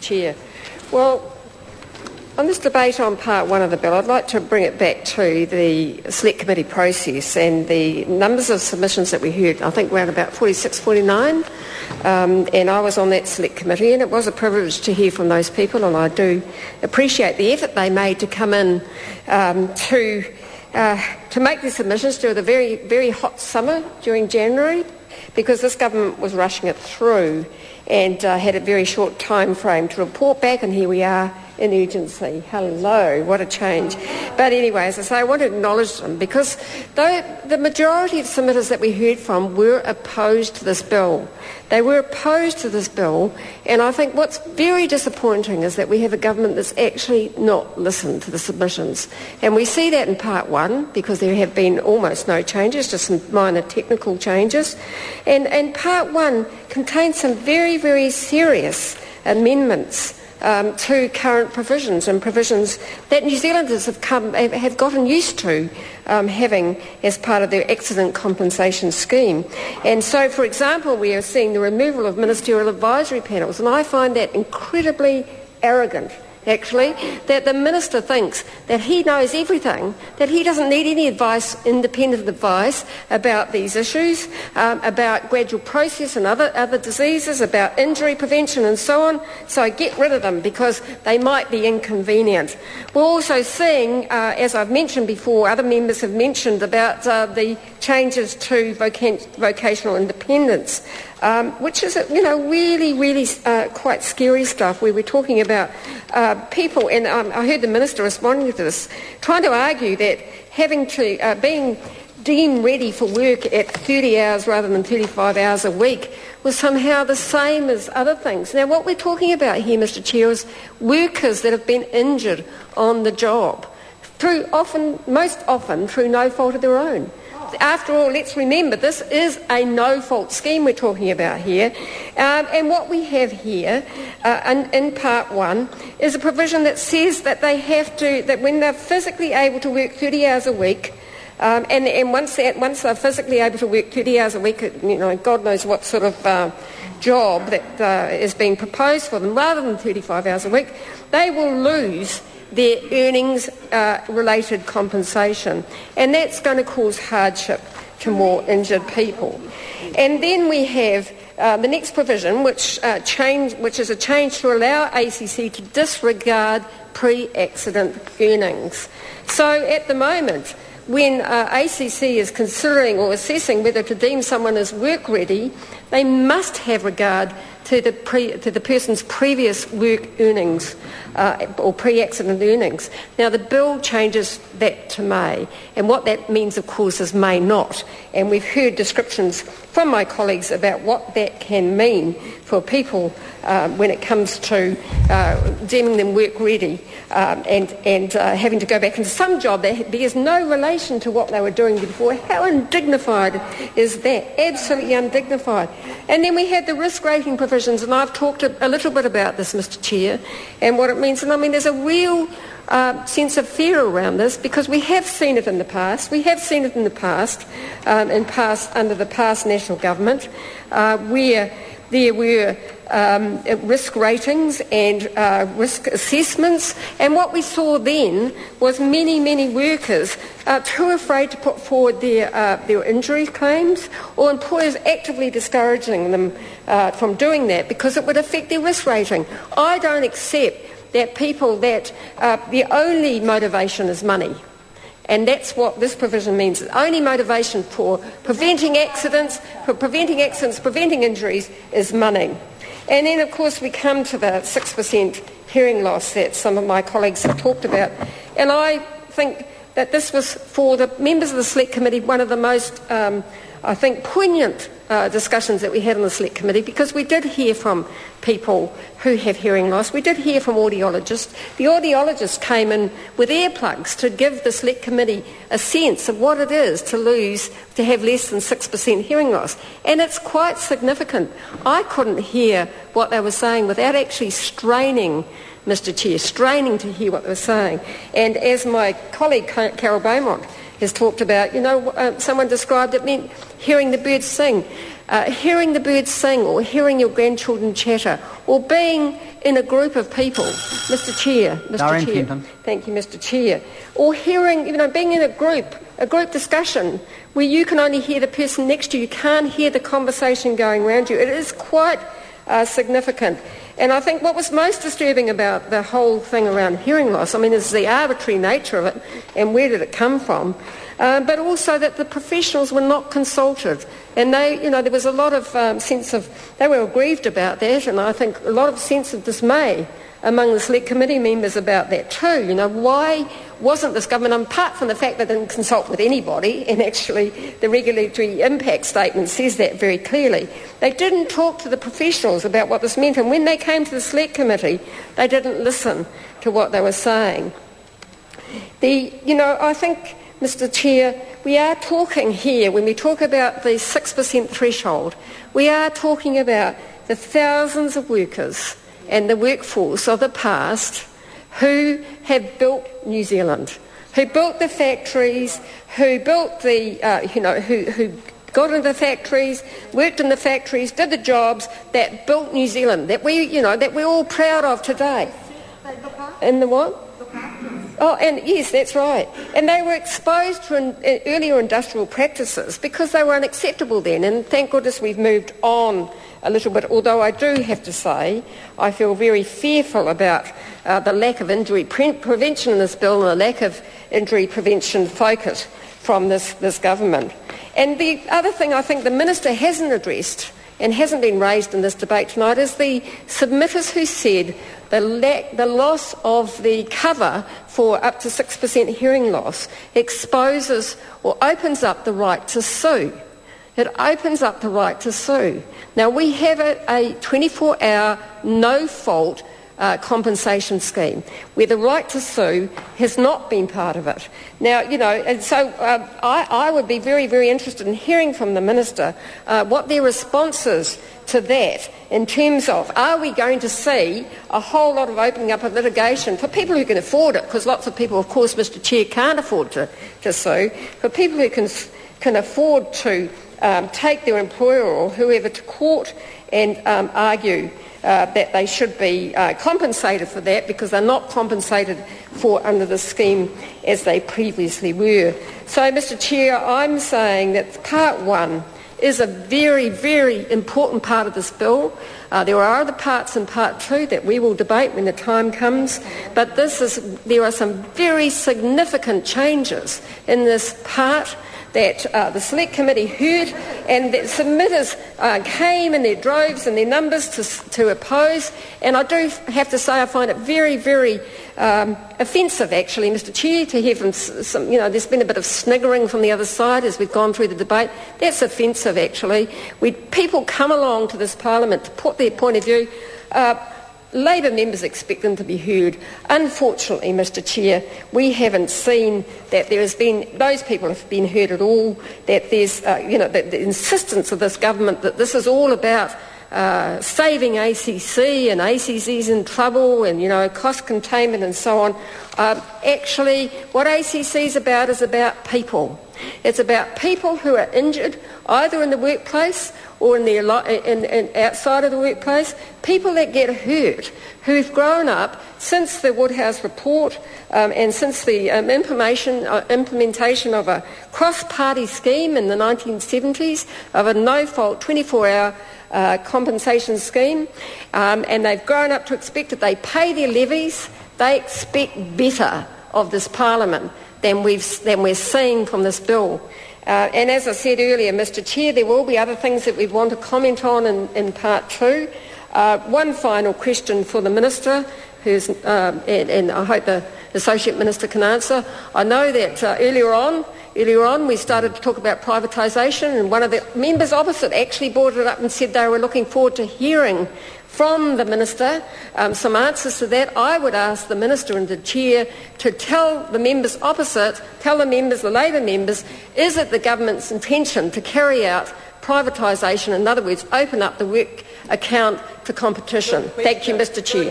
Chair. Well, on this debate on part one of the bill, I'd like to bring it back to the Select Committee process and the numbers of submissions that we heard, I think around about 46, 49, and I was on that Select Committee, and it was a privilege to hear from those people, and I do appreciate the effort they made to come in to make the submissions during the very, very hot summer during January, because this government was rushing it through and had a very short time frame to report back, and here we are in urgency. Hello, what a change. But anyway, as I say, I want to acknowledge them because though the majority of submitters that we heard from were opposed to this bill. They were opposed to this bill, and I think what's very disappointing is that we have a government that's actually not listened to the submissions. And we see that in part one, because there have been almost no changes, just some minor technical changes. And part one contains some very, very serious amendments to current provisions and provisions that New Zealanders have gotten used to having as part of their accident compensation scheme. And so, for example, we are seeing the removal of ministerial advisory panels, and I find that incredibly arrogant, actually, that the minister thinks that he knows everything, that he doesn't need any advice, independent advice about these issues, about gradual process and other diseases, about injury prevention and so on. So get rid of them because they might be inconvenient. We're also seeing, as I've mentioned before, other members have mentioned about the changes to vocational independence, which is, really, really quite scary stuff, where we're talking about people, and I heard the Minister responding to this, trying to argue that having to, being deemed ready for work at 30 hours rather than 35 hours a week was somehow the same as other things. Now, what we're talking about here, Mr. Chair, is workers that have been injured on the job, most often through no fault of their own. After all, let's remember, this is a no-fault scheme we're talking about here. And what we have here in part one is a provision that says that they have to, that when they're physically able to work 30 hours a week, and once they're physically able to work 30 hours a week, God knows what sort of job that is being proposed for them, rather than 35 hours a week, they will lose their earnings-related compensation, and that's going to cause hardship to more injured people. And then we have the next provision, which is a change to allow ACC to disregard pre-accident earnings. So at the moment, when ACC is considering or assessing whether to deem someone as work-ready, they must have regard to the person's previous work earnings or pre-accident earnings. Now, the bill changes that to may, and what that means, of course, is may not. And we've heard descriptions from my colleagues about what that can mean for people when it comes to deeming them work-ready and having to go back into some job that bears no relation to what they were doing before. How undignified is that? Absolutely undignified. And then we had the risk rating provisions, and I've talked a little bit about this, Mr. Chair, and what it means. And I mean, there's a real sense of fear around this, because we have seen it in the past. We have seen it in the past, under the past national government, where there were risk ratings and risk assessments, and what we saw then was many, many workers too afraid to put forward their injury claims, or employers actively discouraging them from doing that because it would affect their risk rating. I don't accept that people that the only motivation is money. And that's what this provision means. The only motivation for preventing accidents, preventing injuries is money. And then, of course, we come to the 6% hearing loss that some of my colleagues have talked about. And I think that this was, for the members of the Select Committee, one of the most, poignant discussions that we had on the Select Committee, because we did hear from people who have hearing loss. We did hear from audiologists. The audiologists came in with earplugs to give the Select Committee a sense of what it is to have less than 6% hearing loss. And it's quite significant. I couldn't hear what they were saying without actually straining, Mr. Chair, straining to hear what they were saying. And as my colleague Carol Beaumont has talked about, someone described it meant hearing the birds sing. Hearing the birds sing, or hearing your grandchildren chatter, or being in a group of people, Mr. Chair, thank you, Mr. Chair, or hearing, being in a group discussion where you can only hear the person next to you, you can't hear the conversation going around you. It is quite significant. And I think what was most disturbing about the whole thing around hearing loss, is the arbitrary nature of it and where did it come from, but also that the professionals were not consulted. And there was a lot of they were aggrieved about that, and I think a lot of sense of dismay among the Select Committee members about that too. Why wasn't this government, apart from the fact that they didn't consult with anybody, and actually the regulatory impact statement says that very clearly, they didn't talk to the professionals about what this meant, and when they came to the Select Committee, they didn't listen to what they were saying. I think, Mr. Chair, we are talking here, when we talk about the 6% threshold, we are talking about the thousands of workers and the workforce of the past who have built New Zealand, who built the factories, who built who got into the factories, worked in the factories, did the jobs that built New Zealand, that we're all proud of today. In the what? Oh, and yes, that's right. And they were exposed to earlier industrial practices because they were unacceptable then. And thank goodness we've moved on a little bit, although I do have to say I feel very fearful about the lack of injury prevention in this bill and the lack of injury prevention focus from this government. And the other thing I think the Minister hasn't addressed and hasn't been raised in this debate tonight is the submitters who said the loss of the cover for up to 6% hearing loss exposes or opens up the right to sue. It opens up the right to sue. Now, we have a 24-hour, no-fault compensation scheme where the right to sue has not been part of it. Now, and so I would be very, very interested in hearing from the Minister what their response is to that in terms of, are we going to see a whole lot of opening up of litigation for people who can afford it, because lots of people, of course, Mr. Chair, can't afford to sue, for people who can afford to take their employer or whoever to court and argue that they should be compensated for that because they're not compensated for under the scheme as they previously were. So, Mr. Chair, I'm saying that Part 1 is a very, very important part of this bill. There are other parts in Part 2 that we will debate when the time comes, but there are some very significant changes in this part that the Select Committee heard, and that submitters came in their droves and their numbers to oppose. And I do have to say I find it very, very offensive, actually, Mr. Chair, to hear from there's been a bit of sniggering from the other side as we've gone through the debate. That's offensive, actually. People come along to this Parliament to put their point of view. Labor members expect them to be heard. Unfortunately, Mr. Chair, we haven't seen that those people have been heard at all, that there's, the insistence of this government that this is all about saving ACC and ACC's in trouble and, cost containment and so on. Actually, what ACC is about people. It's about people who are injured either in the workplace or in outside of the workplace, people that get hurt, who've grown up since the Woodhouse report and since the implementation of a cross-party scheme in the 1970s, of a no-fault 24-hour compensation scheme, and they've grown up to expect that they pay their levies. They expect better of this Parliament than we're seeing from this bill. And as I said earlier, Mr. Chair, there will be other things that we want to comment on in Part 2. One final question for the Minister, and I hope the Associate Minister can answer. I know that earlier on we started to talk about privatisation, and one of the members opposite actually brought it up and said they were looking forward to hearing from the Minister some answers to that. I would ask the Minister and the Chair to tell the members opposite, the Labor members, is it the government's intention to carry out privatisation, in other words, open up the work account to competition? Thank you, Mr. Chair.